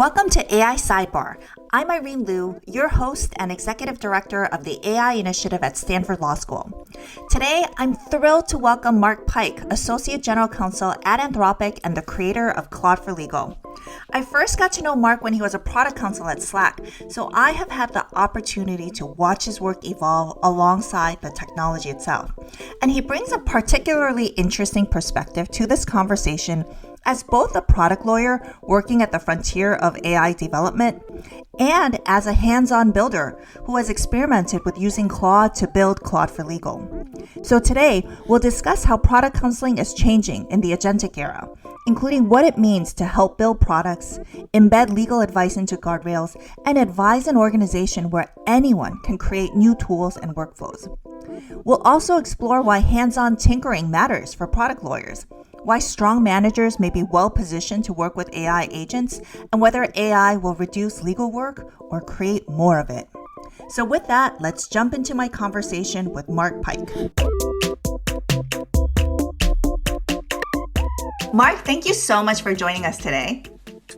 Welcome to AI Sidebar. I'm Irene Liu, your host and Executive Director of the AI Initiative at Stanford Law School. Today, I'm thrilled to welcome Mark Pike, Associate General Counsel at Anthropic and the creator of Claude for Legal. I first got to know Mark when he was a product counsel at Slack, so I have had the opportunity to watch his work evolve alongside the technology itself. And he brings a particularly interesting perspective to this conversation as both a product lawyer working at the frontier of AI development and as a hands-on builder who has experimented with using Claude to build Claude for Legal. So today, we'll discuss how product counseling is changing in the Agentic era, including what it means to help build products, embed legal advice into Guardrails, and advise an organization where anyone can create new tools and workflows. We'll also explore why hands-on tinkering matters for product lawyers, why strong managers may be well-positioned to work with AI agents, and whether AI will reduce legal work or create more of it. So with that, let's jump into my conversation with Mark Pike. Mark, thank you so much for joining us today.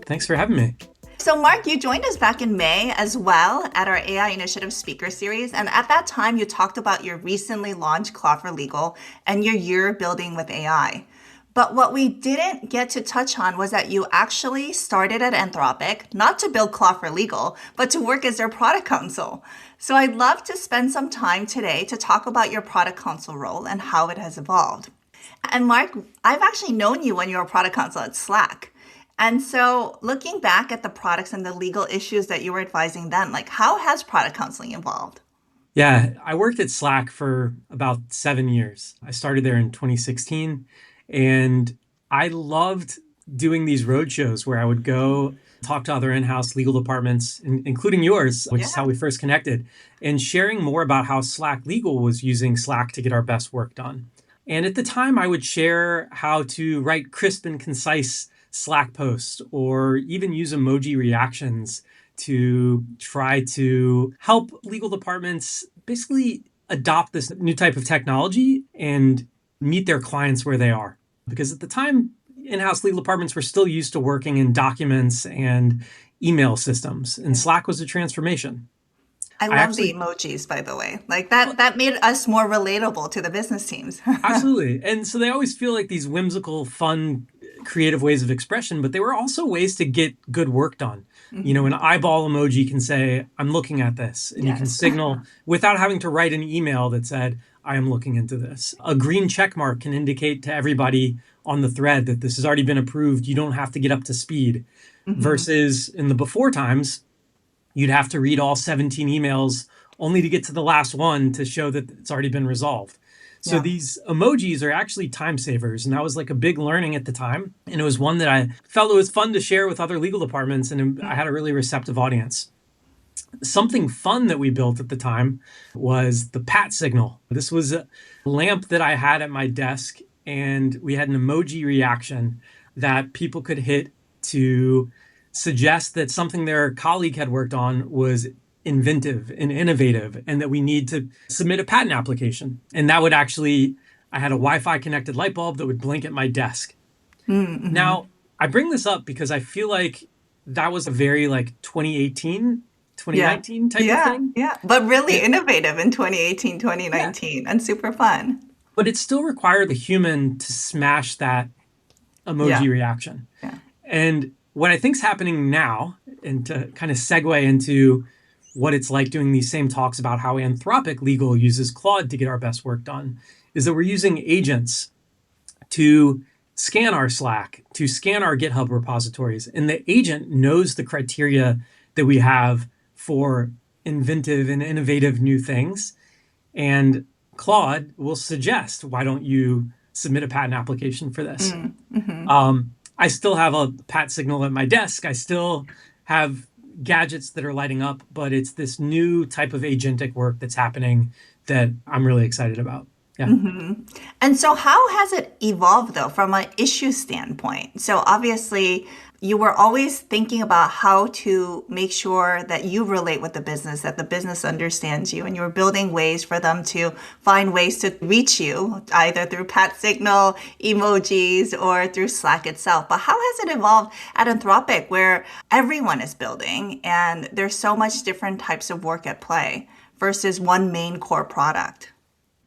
Thanks for having me. So Mark, you joined us back in May as well at our AI Initiative Speaker Series. And at that time, you talked about your recently launched Claude for Legal and your year building with AI. But what we didn't get to touch on was that you actually started at Anthropic, not to build Claude for Legal, but to work as their product counsel. So I'd love to spend some time today to talk about your product counsel role and how it has evolved. And Mark, I've actually known you when you were a product counsel at Slack. And so looking back at the products and the legal issues that you were advising then, how has product counseling evolved? Yeah, I worked at Slack for about 7 years. I started there in 2016. And I loved doing these roadshows where I would go talk to other in-house legal departments, including yours, which is how we first connected, and sharing more about how Slack Legal was using Slack to get our best work done. And at the time, I would share how to write crisp and concise Slack posts or even use emoji reactions to try to help legal departments basically adopt this new type of technology and meet their clients where they are. Because at the time, in-house legal departments were still used to working in documents and email systems, and Slack was a transformation. I love the emojis, by the way. That made us more relatable to the business teams. Absolutely. And so they always feel like these whimsical, fun, creative ways of expression, but they were also ways to get good work done. Mm-hmm. You know, an eyeball emoji can say, I'm looking at this. And you can signal without having to write an email that said, I am looking into this. A green check mark can indicate to everybody on the thread that this has already been approved. You don't have to get up to speed. Mm-hmm. Versus in the before times, you'd have to read all 17 emails only to get to the last one to show that it's already been resolved. So these emojis are actually time savers. And that was like a big learning at the time. And it was one that I felt it was fun to share with other legal departments. And I had a really receptive audience. Something fun that we built at the time was the pat signal. This was a lamp that I had at my desk, and we had an emoji reaction that people could hit to suggest that something their colleague had worked on was inventive and innovative, and that we need to submit a patent application. And that would actually, I had a Wi-Fi connected light bulb that would blink at my desk. Mm-hmm. Now, I bring this up because I feel like that was a very 2019 type of thing. Yeah, but really innovative in 2018, 2019, and super fun. But it still required the human to smash that emoji reaction. Yeah. And what I think is happening now, and to kind of segue into what it's like doing these same talks about how Anthropic Legal uses Claude to get our best work done, is that we're using agents to scan our Slack, to scan our GitHub repositories. And the agent knows the criteria that we have for inventive and innovative new things. And Claude will suggest, why don't you submit a patent application for this? Mm-hmm. I still have a pat signal at my desk. I still have gadgets that are lighting up, but it's this new type of agentic work that's happening that I'm really excited about. Yeah. Mm-hmm. And so how has it evolved, though, from an issue standpoint? So obviously, you were always thinking about how to make sure that you relate with the business, that the business understands you, and you were building ways for them to find ways to reach you, either through Pat Signal, emojis, or through Slack itself. But how has it evolved at Anthropic, where everyone is building and there's so much different types of work at play versus one main core product?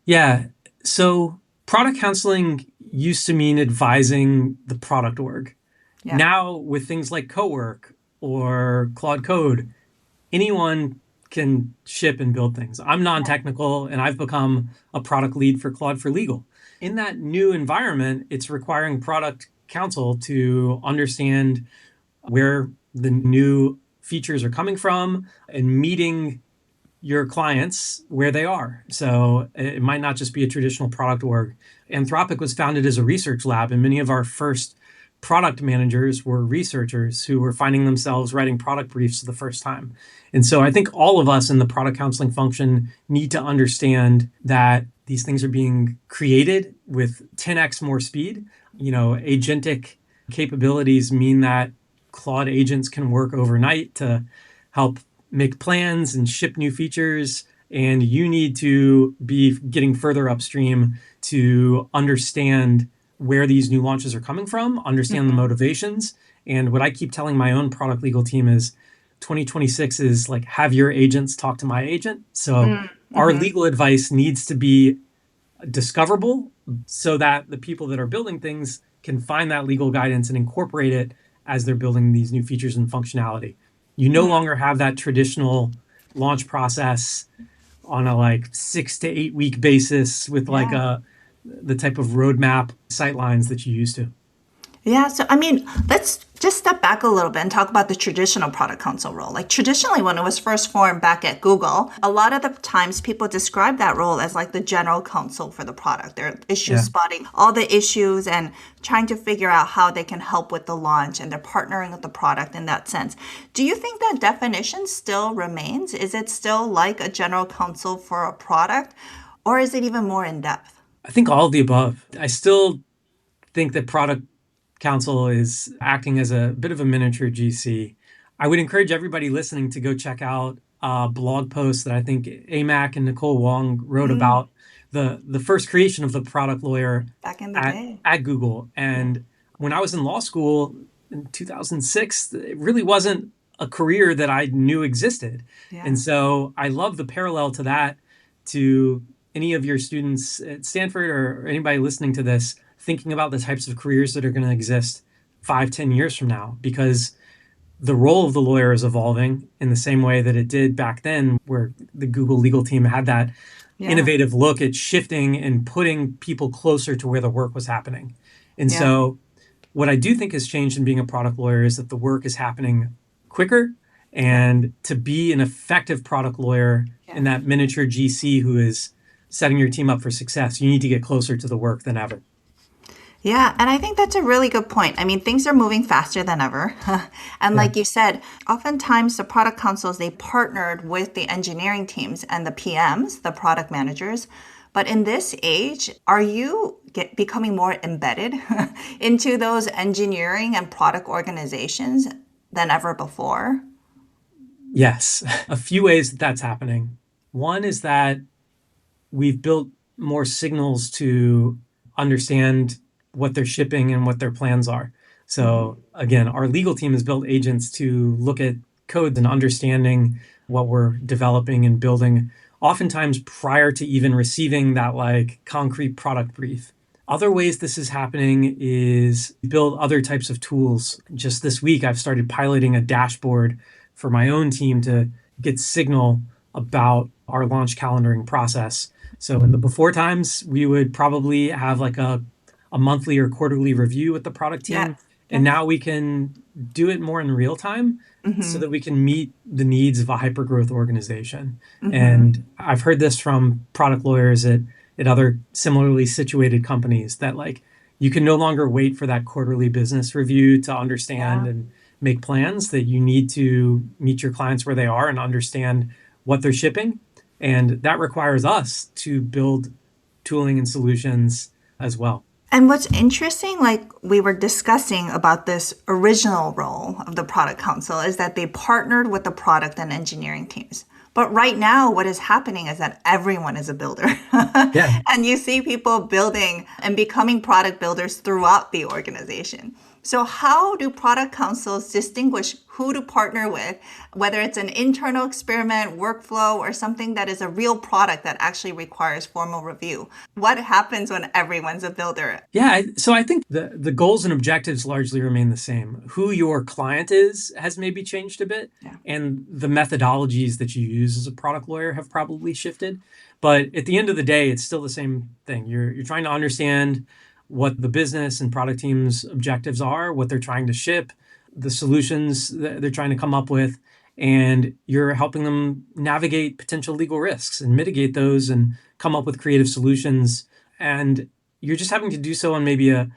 Yeah. So product counseling used to mean advising the product org. Yeah. Now, with things like Cowork or Claude Code, anyone can ship and build things. I'm non-technical, and I've become a product lead for Claude for Legal. In that new environment, it's requiring product counsel to understand where the new features are coming from and meeting your clients where they are. So it might not just be a traditional product org. Anthropic was founded as a research lab, and many of our first product managers were researchers who were finding themselves writing product briefs for the first time. And so I think all of us in the product counseling function need to understand that these things are being created with 10x more speed. Agentic capabilities mean that Claude agents can work overnight to help make plans and ship new features. And you need to be getting further upstream to understand where these new launches are coming from, understand the motivations. And what I keep telling my own product legal team is 2026 is like, have your agents talk to my agent. So our legal advice needs to be discoverable so that the people that are building things can find that legal guidance and incorporate it as they're building these new features and functionality. You no longer have that traditional launch process on a 6 to 8 week basis with the type of roadmap sightlines that you used to. Yeah. So, let's just step back a little bit and talk about the traditional product counsel role. Like traditionally, when it was first formed back at Google, a lot of the times people describe that role as like the general counsel for the product. They're issue spotting all the issues and trying to figure out how they can help with the launch, and they're partnering with the product in that sense. Do you think that definition still remains? Is it still like a general counsel for a product, or is it even more in depth? I think all of the above. I still think that product counsel is acting as a bit of a miniature GC. I would encourage everybody listening to go check out a blog post that I think AMAC and Nicole Wong wrote about the first creation of the product lawyer back in the day at Google. And when I was in law school in 2006, it really wasn't a career that I knew existed. Yeah. And so I love the parallel to that, to any of your students at Stanford or anybody listening to this, thinking about the types of careers that are going to exist 5-10 years from now, because the role of the lawyer is evolving in the same way that it did back then, where the Google legal team had that innovative look at shifting and putting people closer to where the work was happening. And so what I do think has changed in being a product lawyer is that the work is happening quicker. And to be an effective product lawyer and that miniature GC who is setting your team up for success, you need to get closer to the work than ever. Yeah, and I think that's a really good point. Things are moving faster than ever. And like you said, oftentimes the product counsels, they partnered with the engineering teams and the PMs, the product managers. But in this age, are you becoming more embedded into those engineering and product organizations than ever before? Yes, a few ways that that's happening. One is that we've built more signals to understand what they're shipping and what their plans are. So again, our legal team has built agents to look at codes and understanding what we're developing and building, oftentimes prior to even receiving that concrete product brief. Other ways this is happening is build other types of tools. Just this week, I've started piloting a dashboard for my own team to get signal about our launch calendaring process. So in the before times, we would probably have a monthly or quarterly review with the product team. Yeah. And now we can do it more in real time so that we can meet the needs of a hypergrowth organization. And I've heard this from product lawyers at other similarly situated companies that you can no longer wait for that quarterly business review to understand and make plans, that you need to meet your clients where they are and understand what they're shipping. And that requires us to build tooling and solutions as well. And what's interesting, like we were discussing about this original role of the product council, is that they partnered with the product and engineering teams. But right now, what is happening is that everyone is a builder. Yeah. And you see people building and becoming product builders throughout the organization. So how do product councils distinguish who to partner with, whether it's an internal experiment, workflow, or something that is a real product that actually requires formal review? What happens when everyone's a builder? Yeah. So I think the goals and objectives largely remain the same. Who your client is has maybe changed a bit. Yeah. And the methodologies that you use as a product lawyer have probably shifted. But at the end of the day, it's still the same thing. You're trying to understand what the business and product team's objectives are, what they're trying to ship, the solutions that they're trying to come up with, and you're helping them navigate potential legal risks and mitigate those and come up with creative solutions. And you're just having to do so on maybe a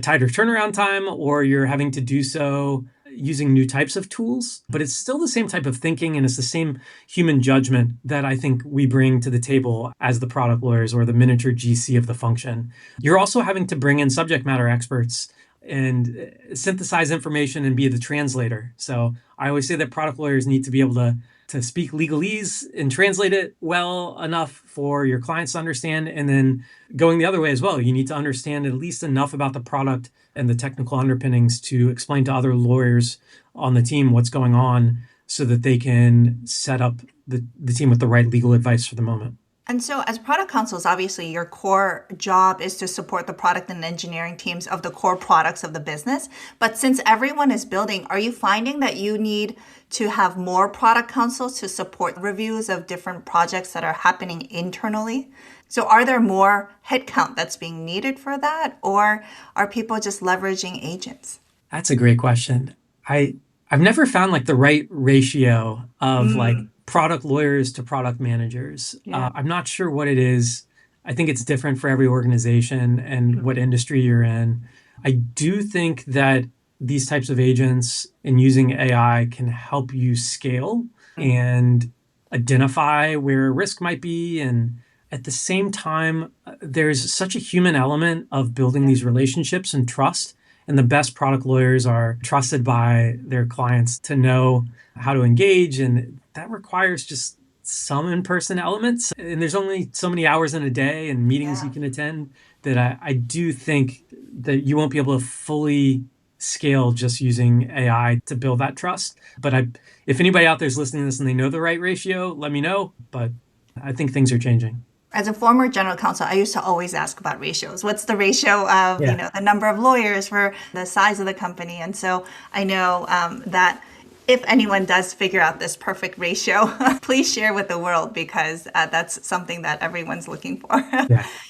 tighter turnaround time, or you're having to do so using new types of tools, but it's still the same type of thinking and it's the same human judgment that I think we bring to the table as the product lawyers or the miniature GC of the function. You're also having to bring in subject matter experts and synthesize information and be the translator. So I always say that product lawyers need to be able to speak legalese and translate it well enough for your clients to understand. And then going the other way as well, you need to understand at least enough about the product and the technical underpinnings to explain to other lawyers on the team what's going on so that they can set up the team with the right legal advice for the moment. And so as product counsels, obviously your core job is to support the product and engineering teams of the core products of the business. But since everyone is building, are you finding that you need to have more product counsels to support reviews of different projects that are happening internally? So are there more headcount that's being needed for that? Or are people just leveraging agents? That's a great question. I've never found like the right ratio of like product lawyers to product managers. Yeah. I'm not sure what it is. I think it's different for every organization and what industry you're in. I do think that these types of agents and using AI can help you scale and identify where risk might be. And at the same time, there's such a human element of building these relationships and trust. And the best product lawyers are trusted by their clients to know how to engage. And that requires just some in-person elements. And there's only so many hours in a day and meetings you can attend that I do think that you won't be able to fully scale just using AI to build that trust. But if anybody out there is listening to this and they know the right ratio, let me know. But I think things are changing. As a former general counsel, I used to always ask about ratios. What's the ratio of the number of lawyers for the size of the company? And so I know that if anyone does figure out this perfect ratio, please share with the world because that's something that everyone's looking for.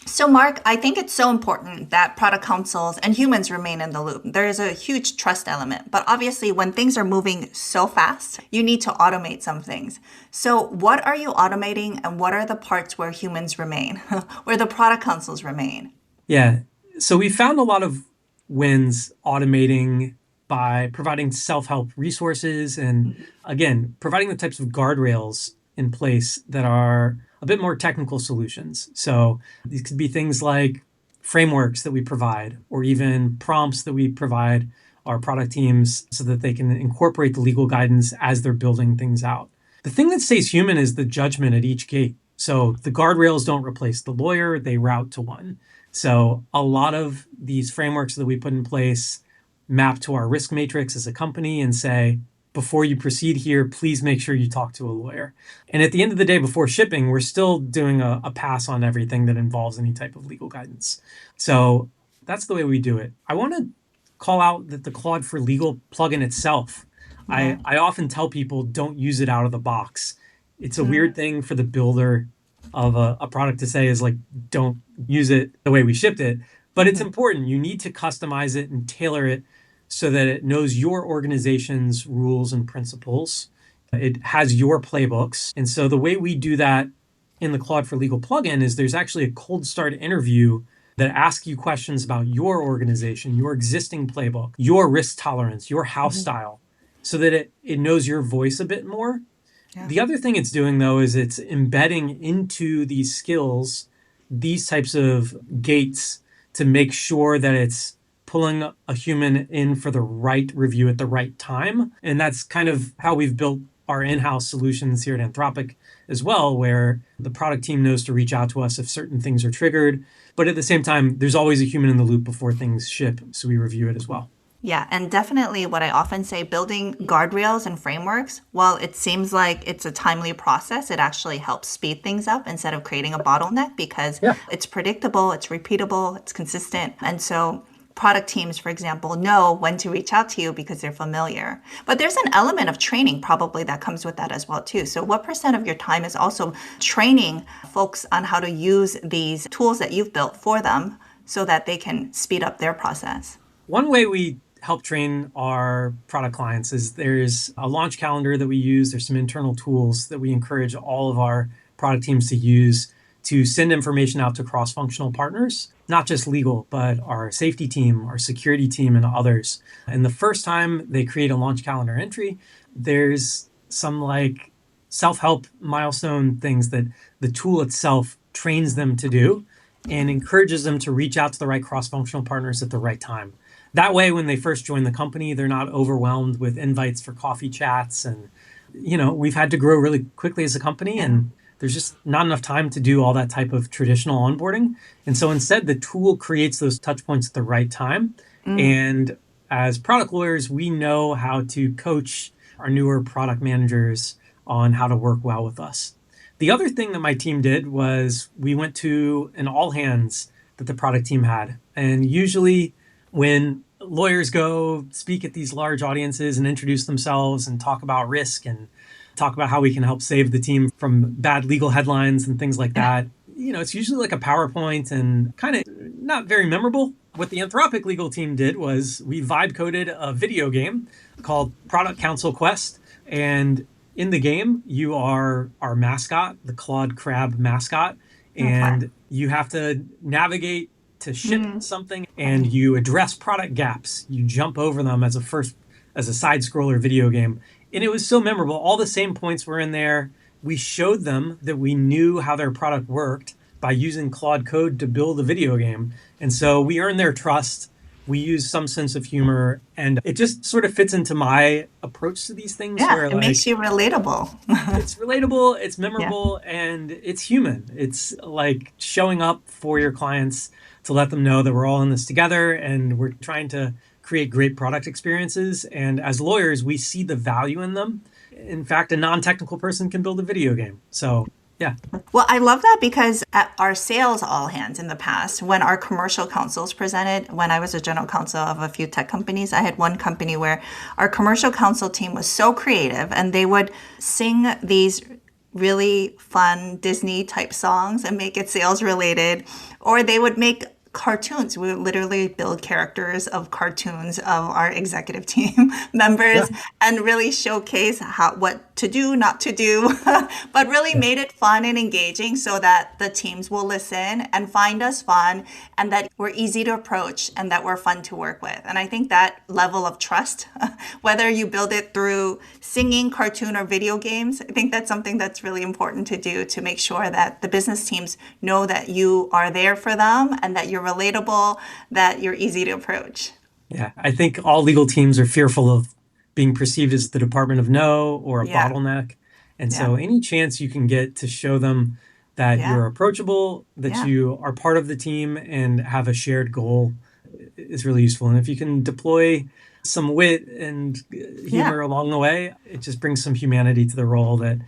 So Mark, I think it's so important that product counsels and humans remain in the loop. There is a huge trust element, but obviously when things are moving so fast, you need to automate some things. So what are you automating and what are the parts where humans remain, where the product counsels remain? Yeah. So we found a lot of wins automating by providing self-help resources and, again, providing the types of guardrails in place that are a bit more technical solutions. So these could be things like frameworks that we provide or even prompts that we provide our product teams so that they can incorporate the legal guidance as they're building things out. The thing that stays human is the judgment at each gate. So the guardrails don't replace the lawyer, they route to one. So a lot of these frameworks that we put in place map to our risk matrix as a company and say, before you proceed here, please make sure you talk to a lawyer. And at the end of the day, before shipping, we're still doing a pass on everything that involves any type of legal guidance. So that's the way we do it. I want to call out that the Claude for Legal plugin itself, I often tell people don't use it out of the box. It's a weird thing for the builder of a product to say is like, don't use it the way we shipped it. But it's important. You need to customize it and tailor it so that it knows your organization's rules and principles. It has your playbooks. And so the way we do that in the Claude for Legal plugin is there's actually a cold start interview that asks you questions about your organization, your existing playbook, your risk tolerance, your house style, so that it knows your voice a bit more. Yeah. The other thing it's doing, though, is it's embedding into these skills these types of gates to make sure that it's pulling a human in for the right review at the right time. And that's kind of how we've built our in-house solutions here at Anthropic as well, where the product team knows to reach out to us if certain things are triggered. But at the same time, there's always a human in the loop before things ship. So we review it as well. Yeah, and definitely what I often say, building guardrails and frameworks, while it seems like it's a timely process, it actually helps speed things up instead of creating a bottleneck because it's predictable, it's repeatable, it's consistent. And so product teams, for example, know when to reach out to you because they're familiar. But there's an element of training probably that comes with that as well too. So what % of your time is also training folks on how to use these tools that you've built for them so that they can speed up their process? One way we help train our product clients is there's a launch calendar that we use. There's some internal tools that we encourage all of our product teams to use to send information out to cross-functional partners, not just legal, but our safety team, our security team, and others. And the first time they create a launch calendar entry, there's some like self-help milestone things that the tool itself trains them to do and encourages them to reach out to the right cross-functional partners at the right time. That way, when they first join the company, they're not overwhelmed with invites for coffee chats. And, we've had to grow really quickly as a company, and there's just not enough time to do all that type of traditional onboarding. And so instead, the tool creates those touch points at the right time. And as product lawyers, we know how to coach our newer product managers on how to work well with us. The other thing that my team did was we went to an all hands that the product team had. And usually when lawyers go speak at these large audiences and introduce themselves and talk about risk and talk about how we can help save the team from bad legal headlines and things like that, it's usually like a PowerPoint and kind of not very memorable. What the Anthropic legal team did was we vibe coded a video game called Product Counsel Quest. And in the game, you are our mascot, the Claude crab mascot, and you have to navigate to ship something, and you address product gaps. You jump over them as a side scroller video game. And it was so memorable. All the same points were in there. We showed them that we knew how their product worked by using Claude code to build a video game. And so we earned their trust. We use some sense of humor, and it just sort of fits into my approach to these things. Yeah, where, it makes you relatable. It's relatable, it's memorable, and it's human. It's like showing up for your clients to let them know that we're all in this together and we're trying to create great product experiences. And as lawyers, we see the value in them. In fact, a non-technical person can build a video game. So yeah. Well, I love that because at our sales all hands in the past, when our commercial counsels presented, when I was a general counsel of a few tech companies, I had one company where our commercial counsel team was so creative and they would sing these really fun Disney type songs and make it sales related, or they would make cartoons. We would literally build characters of cartoons of our executive team members and really showcase what to do, not to do, but really made it fun and engaging so that the teams will listen and find us fun and that we're easy to approach and that we're fun to work with. And I think that level of trust, whether you build it through singing, cartoon, or video games, I think that's something that's really important to do to make sure that the business teams know that you are there for them and that you're relatable, that you're easy to approach. Yeah, I think all legal teams are fearful of being perceived as the Department of No or a bottleneck. And so any chance you can get to show them that you're approachable, that you are part of the team and have a shared goal is really useful. And if you can deploy some wit and humor along the way, it just brings some humanity to the role that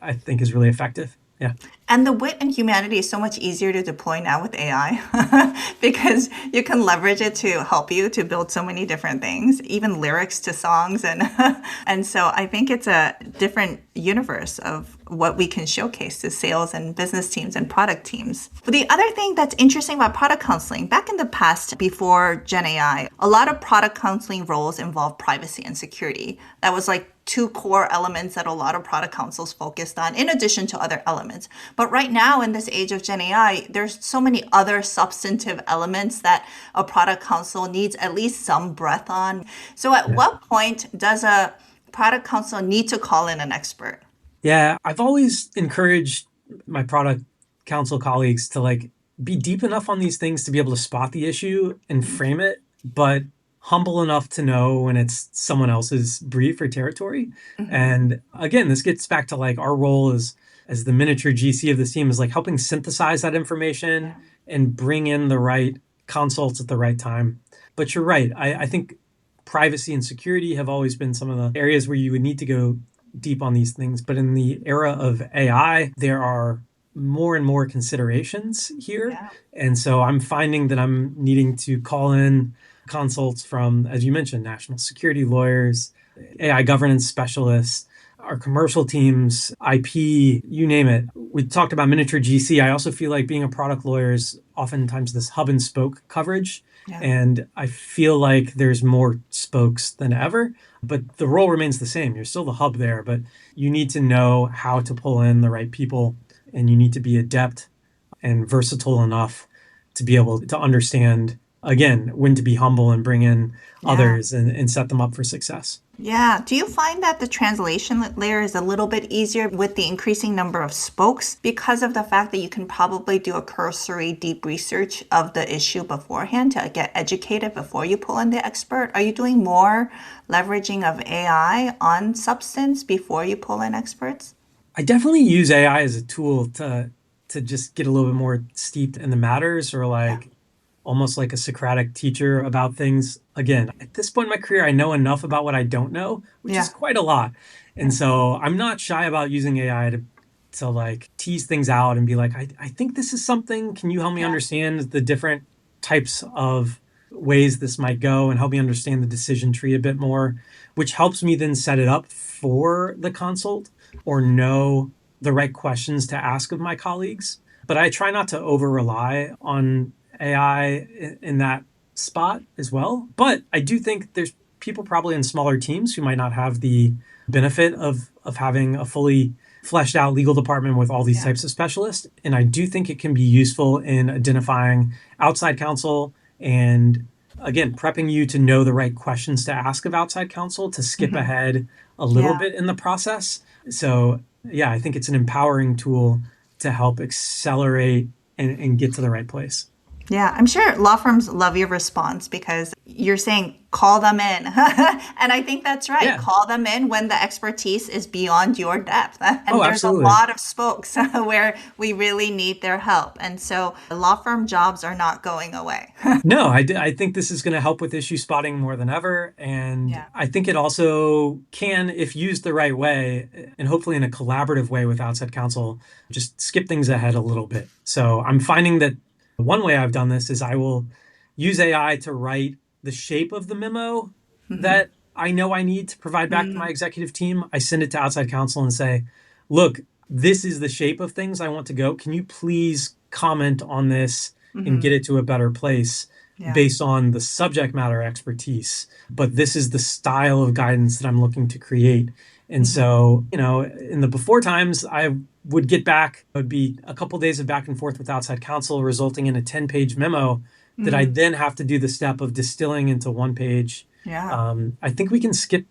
I think is really effective. Yeah. And the wit and humanity is so much easier to deploy now with AI because you can leverage it to help you to build so many different things, even lyrics to songs. And so I think it's a different universe of what we can showcase to sales and business teams and product teams. But the other thing that's interesting about product counseling, back in the past, before Gen AI, a lot of product counseling roles involved privacy and security. That was like two core elements that a lot of product counsels focused on, in addition to other elements. But right now, in this age of Gen AI, there's so many other substantive elements that a product counsel needs at least some breath on. So at what point does a product counsel need to call in an expert? Yeah, I've always encouraged my product counsel colleagues to be deep enough on these things to be able to spot the issue and frame it, but humble enough to know when it's someone else's brief or territory. And again, this gets back to like our role as the miniature GC of this team is like helping synthesize that information and bring in the right consults at the right time. But you're right. I think privacy and security have always been some of the areas where you would need to go deep on these things. But in the era of AI, there are more and more considerations here. Yeah. And so I'm finding that I'm needing to call in consults from, as you mentioned, national security lawyers, AI governance specialists, our commercial teams, IP, you name it. We talked about miniature GC. I also feel like being a product lawyer is oftentimes this hub and spoke coverage. Yeah. And I feel like there's more spokes than ever, but the role remains the same. You're still the hub there, but you need to know how to pull in the right people, and you need to be adept and versatile enough to be able to understand, again, when to be humble and bring in others and set them up for success. Yeah. Do you find that the translation layer is a little bit easier with the increasing number of spokes because of the fact that you can probably do a cursory deep research of the issue beforehand to get educated before you pull in the expert? Are you doing more leveraging of AI on substance before you pull in experts? I definitely use AI as a tool to just get a little bit more steeped in the matters, or like almost like a Socratic teacher about things. Again, at this point in my career, I know enough about what I don't know, which is quite a lot. And so I'm not shy about using AI to like tease things out and be like, I think this is something. Can you help me understand the different types of ways this might go and help me understand the decision tree a bit more, which helps me then set it up for the consult or know the right questions to ask of my colleagues. But I try not to over rely on AI in that spot as well. But I do think there's people probably in smaller teams who might not have the benefit of having a fully fleshed out legal department with all these types of specialists. And I do think it can be useful in identifying outside counsel and, again, prepping you to know the right questions to ask of outside counsel to skip ahead a little bit in the process. So, yeah, I think it's an empowering tool to help accelerate and get to the right place. Yeah, I'm sure law firms love your response because you're saying call them in. And I think that's right. Yeah. Call them in when the expertise is beyond your depth. And there's absolutely. a lot of spokes where we really need their help. And so law firm jobs are not going away. No, I think this is going to help with issue spotting more than ever. And I think it also can, if used the right way, and hopefully in a collaborative way with outside counsel, just skip things ahead a little bit. So I'm finding that one way I've done this is I will use AI to write the shape of the memo that I know I need to provide back to my executive team. I send it to outside counsel and say, look, this is the shape of things I want to go. Can you please comment on this and get it to a better place based on the subject matter expertise? But this is the style of guidance that I'm looking to create. And so, in the before times, I would get back, it would be a couple of days of back and forth with outside counsel, resulting in a 10-page memo that I then have to do the step of distilling into one page. I think we can skip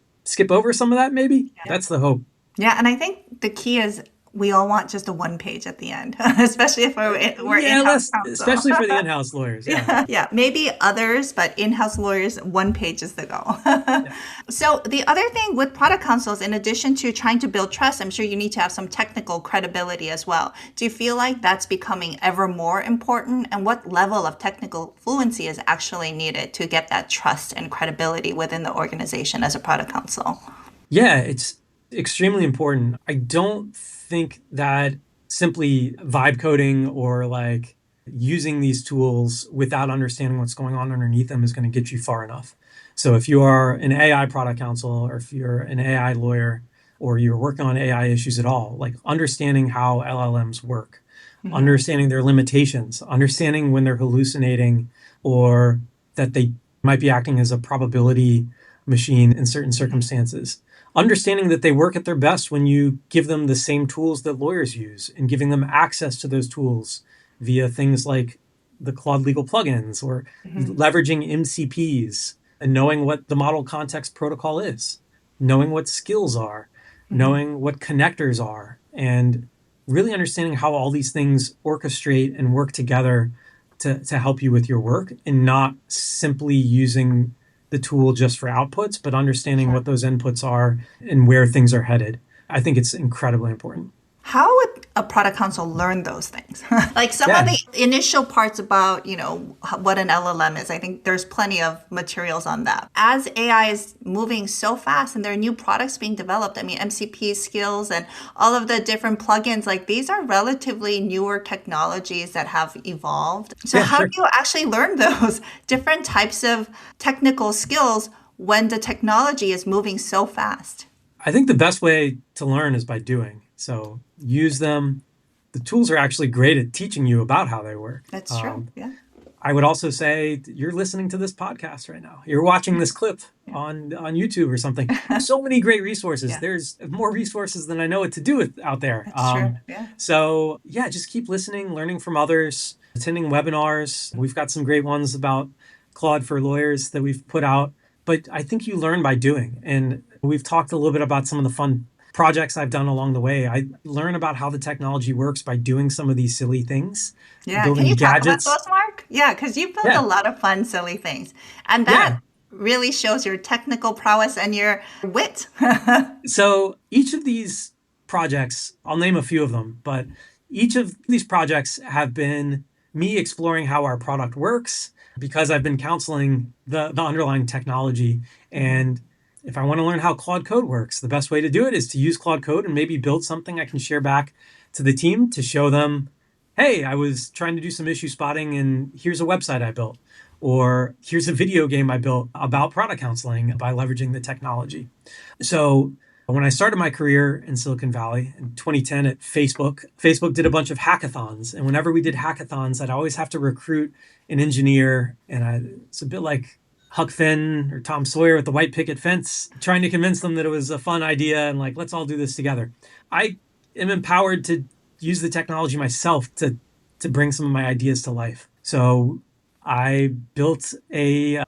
over some of that, maybe. That's the hope. Yeah, and I think the key is we all want just a one page at the end, especially if we're in-house counsel. Especially for the in-house lawyers. Yeah, maybe others, but in-house lawyers, one page is the goal. So the other thing with product counsels, in addition to trying to build trust, I'm sure you need to have some technical credibility as well. Do you feel like that's becoming ever more important? And what level of technical fluency is actually needed to get that trust and credibility within the organization as a product counsel? Yeah, it's extremely important. I don't think that simply vibe coding or like using these tools without understanding what's going on underneath them is going to get you far enough. So if you are an AI product counsel, or if you're an AI lawyer, or you're working on AI issues at all, like understanding how LLMs work, understanding their limitations, understanding when they're hallucinating or that they might be acting as a probability machine in certain circumstances. Understanding that they work at their best when you give them the same tools that lawyers use and giving them access to those tools via things like the Claude legal plugins or leveraging MCPs and knowing what the model context protocol is, knowing what skills are, knowing what connectors are, and really understanding how all these things orchestrate and work together to help you with your work, and not simply using the tool just for outputs, but understanding what those inputs are and where things are headed. I think it's incredibly important. How would a product counsel learn those things? Like some of the initial parts about, what an LLM is, I think there's plenty of materials on that. As AI is moving so fast and there are new products being developed, I mean, MCP skills and all of the different plugins, like these are relatively newer technologies that have evolved. So how do you actually learn those different types of technical skills when the technology is moving so fast? I think the best way to learn is by doing. So use them. The tools are actually great at teaching you about how they work. That's true. Yeah. I would also say you're listening to this podcast right now. You're watching this clip on YouTube or something. So many great resources. There's more resources than I know what to do with out there. That's true. Yeah. So just keep listening, learning from others, attending webinars. We've got some great ones about Claude for lawyers that we've put out. But I think you learn by doing. And we've talked a little bit about some of the fun projects I've done along the way. I learn about how the technology works by doing some of these silly things. Yeah, can you talk about those, Mark? Yeah, because you built a lot of fun, silly things. And that really shows your technical prowess and your wit. So each of these projects, I'll name a few of them, but each of these projects have been me exploring how our product works, because I've been counseling the underlying technology. And if I want to learn how Claude Code works, the best way to do it is to use Claude Code and maybe build something I can share back to the team to show them, hey, I was trying to do some issue spotting and here's a website I built. Or here's a video game I built about product counseling by leveraging the technology. So when I started my career in Silicon Valley in 2010 at Facebook did a bunch of hackathons. And whenever we did hackathons, I'd always have to recruit an engineer. And it's a bit like Huck Finn or Tom Sawyer with the white picket fence, trying to convince them that it was a fun idea and like, let's all do this together. I am empowered to use the technology myself to bring some of my ideas to life. So I built a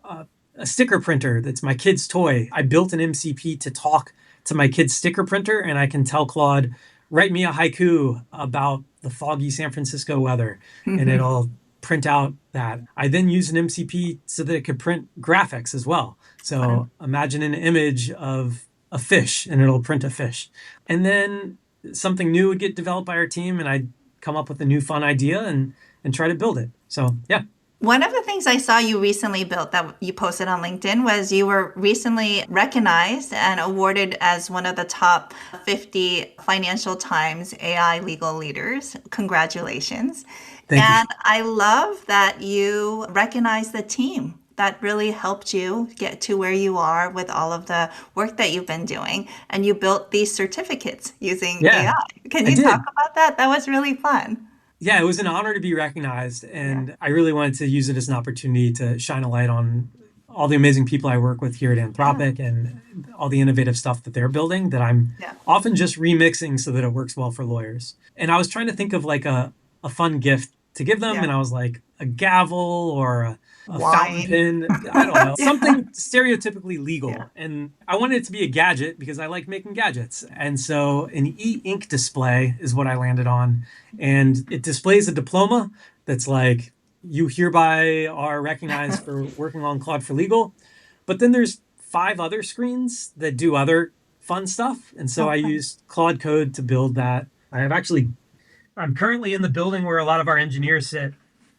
sticker printer that's my kid's toy. I built an MCP to talk to my kid's sticker printer, and I can tell Claude, write me a haiku about the foggy San Francisco weather, and it'll print out that. I then use an MCP so that it could print graphics as well. So imagine an image of a fish and it'll print a fish. And then something new would get developed by our team and I'd come up with a new fun idea and try to build it. So yeah. One of the things I saw you recently built that you posted on LinkedIn was you were recently recognized and awarded as one of the top 50 Financial Times AI legal leaders. Congratulations. Thank you. I love that you recognize the team that really helped you get to where you are with all of the work that you've been doing. And you built these certificates using AI. Can you talk about that? That was really fun. Yeah, it was an honor to be recognized. And I really wanted to use it as an opportunity to shine a light on all the amazing people I work with here at Anthropic and all the innovative stuff that they're building that I'm often just remixing so that it works well for lawyers. And I was trying to think of like a fun gift to give them. And I was like a gavel or a fountain pen, I don't know, something stereotypically legal. Yeah. And I wanted it to be a gadget because I like making gadgets. And so an e-ink display is what I landed on. And it displays a diploma that's like, you hereby are recognized for working on Claude for Legal. But then there's 5 other screens that do other fun stuff. And so I used Claude Code to build that. I'm currently in the building where a lot of our engineers sit.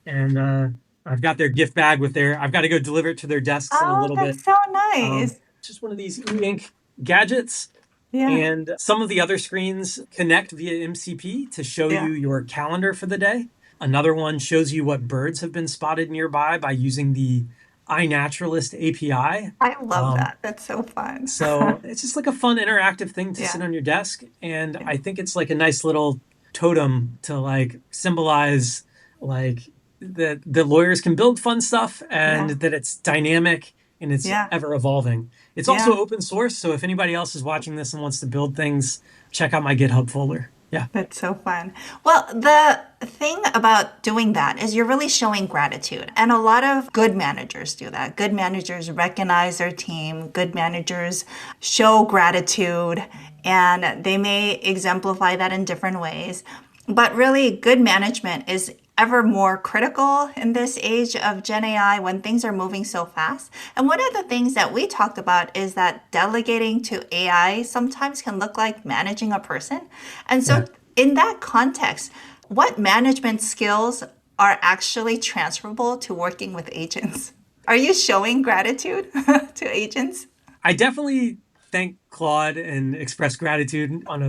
And I've got their gift bag I've got to go deliver it to their desks in a little bit. Oh, that's so nice. Just one of these e-ink gadgets. Yeah. And some of the other screens connect via MCP to show you your calendar for the day. Another one shows you what birds have been spotted nearby by using the iNaturalist API. I love that. That's so fun. So it's just like a fun interactive thing to sit on your desk. And I think it's like a nice little totem to like symbolize like that the lawyers can build fun stuff and that it's dynamic and it's ever evolving. It's also open source. So if anybody else is watching this and wants to build things, check out my GitHub folder. Yeah. That's so fun. Well, the thing about doing that is you're really showing gratitude. And a lot of good managers do that. Good managers recognize their team. Good managers show gratitude. And they may exemplify that in different ways. But really, good management is ever more critical in this age of Gen AI when things are moving so fast. And one of the things that we talked about is that delegating to AI sometimes can look like managing a person. And so, Yeah. in that context, what management skills are actually transferable to working with agents? Are you showing gratitude to agents? I definitely thank Claude and express gratitude on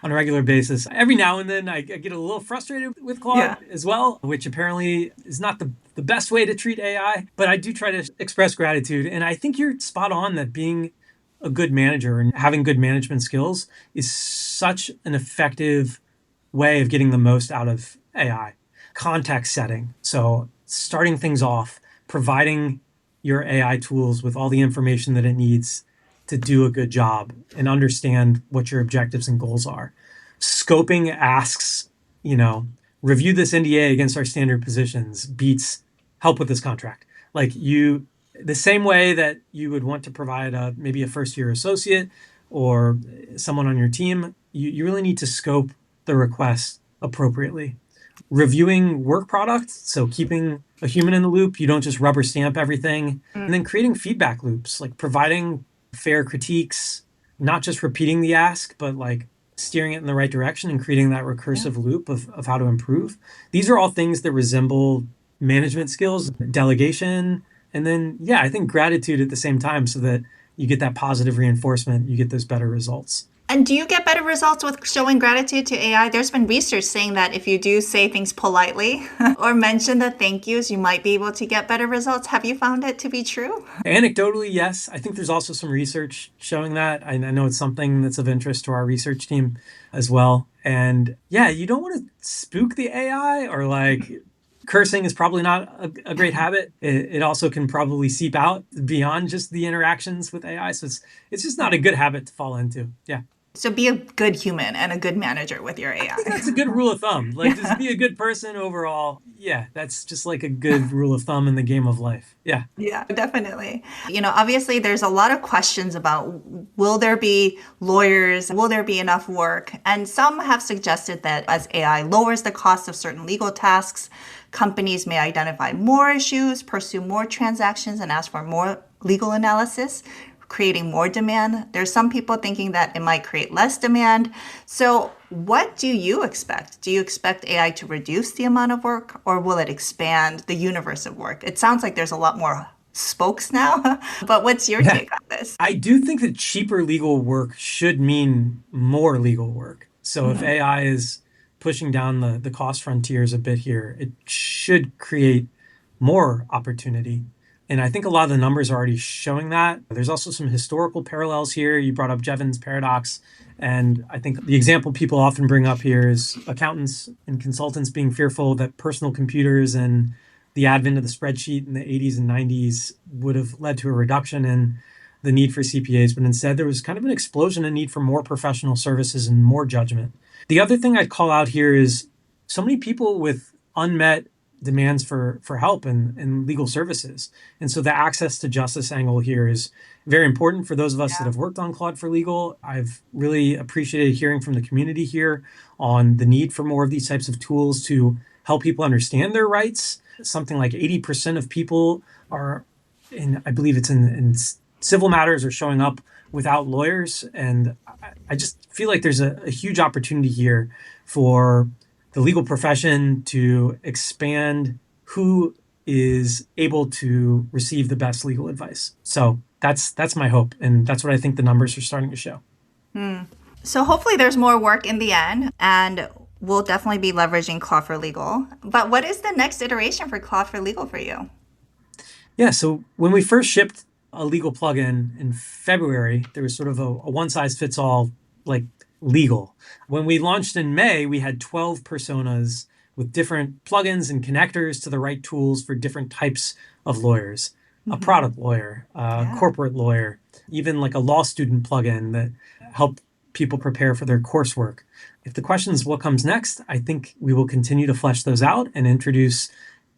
a regular basis. Every now and then I get a little frustrated with Claude Yeah. as well, which apparently is not the best way to treat AI, but I do try to express gratitude. And I think you're spot on that being a good manager and having good management skills is such an effective way of getting the most out of AI. Context setting. So starting things off, providing your AI tools with all the information that it needs to do a good job and understand what your objectives and goals are. Scoping asks, you know, review this NDA against our standard positions beats help with this contract. Like the same way that you would want to provide maybe a first year associate or someone on your team, you really need to scope the request appropriately. Reviewing work product, so keeping a human in the loop, you don't just rubber stamp everything. And then creating feedback loops, like providing fair critiques, not just repeating the ask, but like steering it in the right direction and creating that recursive loop of how to improve. These are all things that resemble management skills, delegation, and then, yeah, I think gratitude at the same time so that you get that positive reinforcement, you get those better results. And do you get better results with showing gratitude to AI? There's been research saying that if you do say things politely or mention the thank yous, you might be able to get better results. Have you found it to be true? Anecdotally, yes. I think there's also some research showing that. I know it's something that's of interest to our research team as well. And yeah, you don't want to spook the AI or like cursing is probably not a great habit. It also can probably seep out beyond just the interactions with AI. So it's just not a good habit to fall into. Yeah. So be a good human and a good manager with your I think AI. that's a good rule of thumb. Like just be a good person overall. Yeah, that's just like a good rule of thumb in the game of life. Yeah. Yeah, definitely. Obviously, there's a lot of questions about will there be lawyers? Will there be enough work? And some have suggested that as AI lowers the cost of certain legal tasks, companies may identify more issues, pursue more transactions, and ask for more legal analysis, creating more demand. There's some people thinking that it might create less demand. So what do you expect? Do you expect AI to reduce the amount of work or will it expand the universe of work? It sounds like there's a lot more spokes now, but what's your Yeah. take on this? I do think that cheaper legal work should mean more legal work. So if AI is pushing down the cost frontiers a bit here, it should create more opportunity. And I think a lot of the numbers are already showing that. There's also some historical parallels here. You brought up Jevons paradox. And I think the example people often bring up here is accountants and consultants being fearful that personal computers and the advent of the spreadsheet in the 80s and 90s would have led to a reduction in the need for CPAs, but instead there was kind of an explosion in need for more professional services and more judgment. The other thing I'd call out here is so many people with unmet demands for help and legal services. And so the access to justice angle here is very important for those of us that have worked on Claude for Legal. I've really appreciated hearing from the community here on the need for more of these types of tools to help people understand their rights. Something like 80% of people are I believe it's in civil matters are showing up without lawyers. And I just feel like there's a huge opportunity here for the legal profession to expand who is able to receive the best legal advice. So that's my hope. And that's what I think the numbers are starting to show. So hopefully there's more work in the end and we'll definitely be leveraging Claude for Legal. But what is the next iteration for Claude for Legal for you? Yeah, so when we first shipped a legal plugin in February, there was sort of a one size fits all, like legal. When we launched in May, we had 12 personas with different plugins and connectors to the right tools for different types of lawyers. A product lawyer, a corporate lawyer, even like a law student plugin that helped people prepare for their coursework. If the question is what comes next, I think we will continue to flesh those out and introduce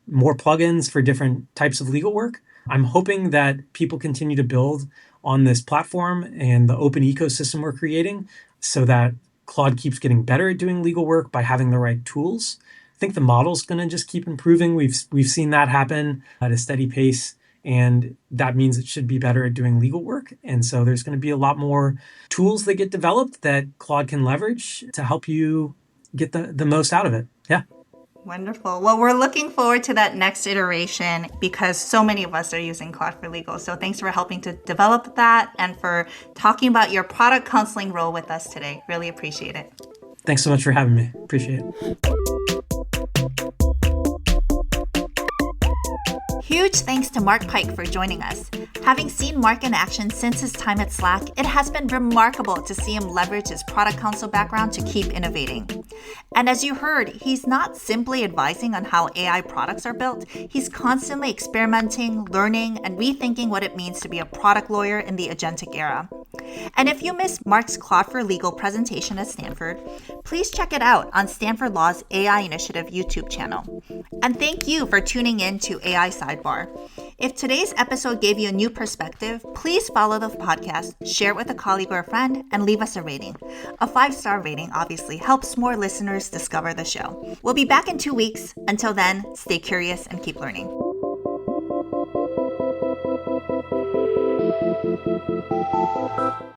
more plugins for different types of legal work. I'm hoping that people continue to build on this platform and the open ecosystem we're creating so that Claude keeps getting better at doing legal work by having the right tools. I think the model's going to just keep improving. We've seen that happen at a steady pace, and that means it should be better at doing legal work. And so there's going to be a lot more tools that get developed that Claude can leverage to help you get the most out of it. Yeah. Wonderful. Well, we're looking forward to that next iteration because so many of us are using Claude for Legal. So thanks for helping to develop that and for talking about your product counseling role with us today. Really appreciate it. Thanks so much for having me. Appreciate it. Huge thanks to Mark Pike for joining us. Having seen Mark in action since his time at Slack, it has been remarkable to see him leverage his product counsel background to keep innovating. And as you heard, he's not simply advising on how AI products are built, he's constantly experimenting, learning, and rethinking what it means to be a product lawyer in the agentic era. And if you missed Mark's Claude for Legal presentation at Stanford, please check it out on Stanford Law's AI Initiative YouTube channel. And thank you for tuning in to AI Sidebar. If today's episode gave you a new perspective, please follow the podcast, share it with a colleague or a friend, and leave us a rating. A 5-star rating obviously helps more listeners discover the show. We'll be back in 2 weeks. Until then, stay curious and keep learning.